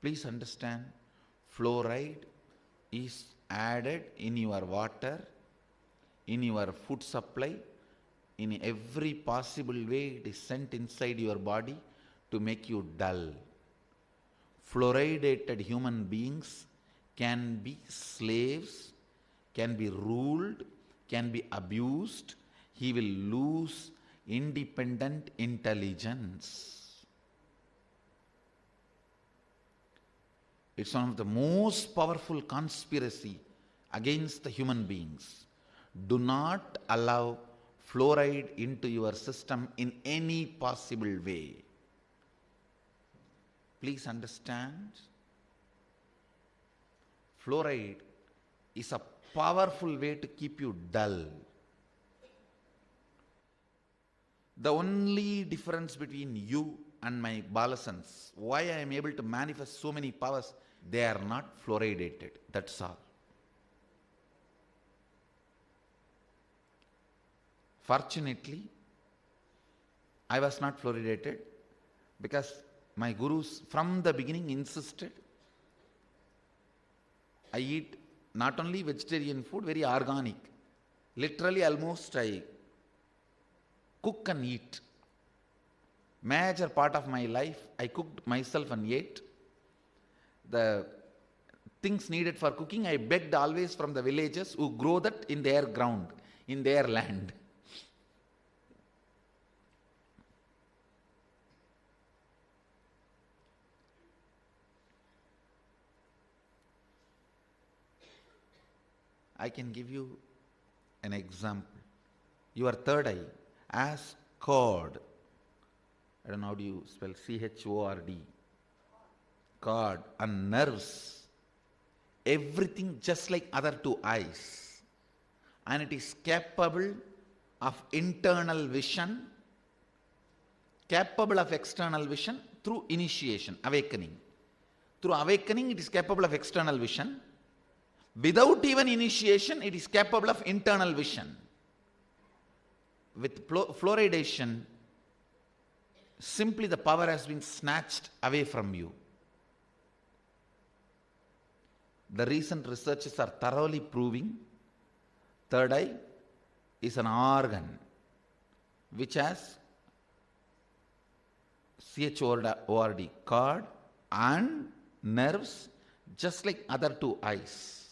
Please understand, fluoride is added in your water, in your food supply, in every possible way it is sent inside your body to make you dull. Fluoridated human beings can be slaves, can be ruled, can be abused. He will lose independent intelligence. It's one of the most powerful conspiracy against the human beings. Do not allow fluoride into your system in any possible way. Please understand, fluoride is a powerful way to keep you dull. The only difference between you and my balasans, why I am able to manifest so many powers, they are not fluoridated. That's all. Fortunately, I was not fluoridated because my gurus from the beginning insisted I eat not only vegetarian food, very organic. Literally almost I cook and eat. Major part of my life I cooked myself and ate. The things needed for cooking I begged always from the villagers who grow that in their ground, in their land. I can give you an example. Your third eye, as cord. I don't know how do you spell C-H-O-R-D. Cord and nerves. Everything just like other two eyes. And it is capable of internal vision, capable of external vision through initiation, awakening. Through awakening, it is capable of external vision. Without even initiation, it is capable of internal vision. With fluoridation, simply the power has been snatched away from you. The recent researches are thoroughly proving third eye is an organ which has CHORD, cord and nerves just like other two eyes.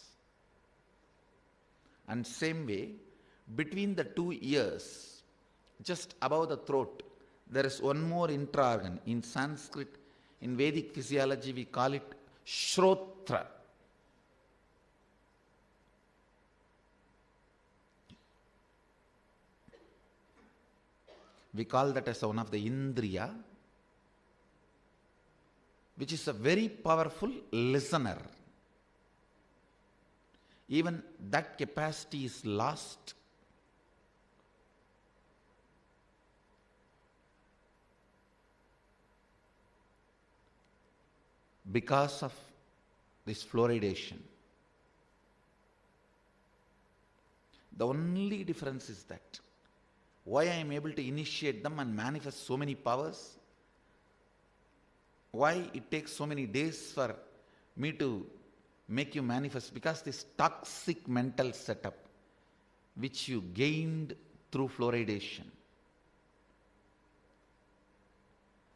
And same way, between the two ears, just above the throat, there is one more intra-organ. In Sanskrit, in Vedic physiology, we call it Shrotra. We call that as one of the Indriya, which is a very powerful listener. Even that capacity is lost because of this fluoridation. The only difference is that why I am able to initiate them and manifest so many powers, why it takes so many days for me to make you manifest, because this toxic mental setup which you gained through fluoridation.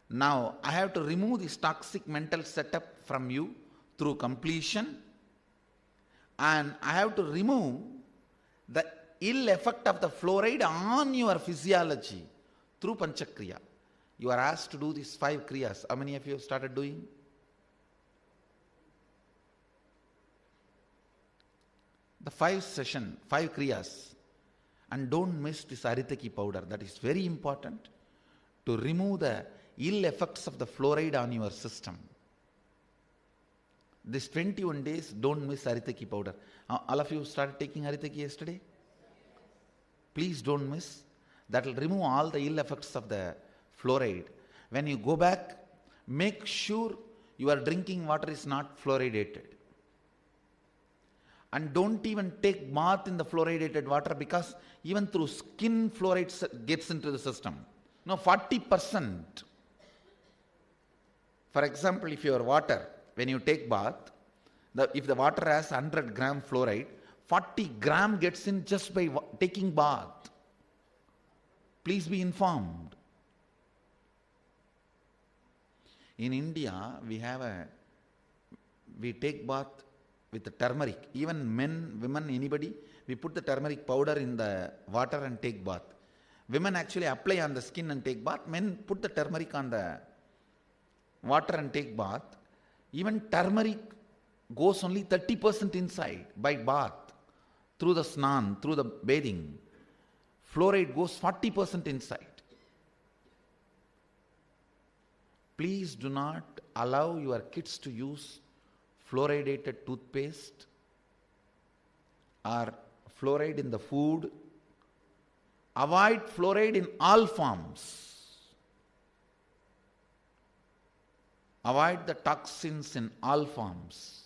Now I have to remove this toxic mental setup from you through completion, and I have to remove the ill effect of the fluoride on your physiology through Panchakriya. You are asked to do these 5 kriyas. How many of you have started doing? The 5 kriyas. And don't miss this Aritaki powder. That is very important to remove the ill effects of the fluoride on your system. This 21 days, don't miss Aritaki powder. All of you started taking Aritaki yesterday? Please don't miss. That will remove all the ill effects of the fluoride. When you go back, make sure your drinking water is not fluoridated. And don't even take bath in the fluoridated water, because even through skin fluoride gets into the system. No, 40%. For example, if your water when you take bath, if the water has 100 gram fluoride, 40 gram gets in just by taking bath. Please be informed. In India, we take bath with the turmeric. Even men, women, anybody, we put the turmeric powder in the water and take bath. Women actually apply on the skin and take bath. Men put the turmeric on the water and take bath. Even turmeric goes only 30% inside by bath, through the snan, through the bathing. Fluoride goes 40% inside. Please do not allow your kids to use fluoridated toothpaste or fluoride in the food. Avoid fluoride in all forms. Avoid the toxins in all forms.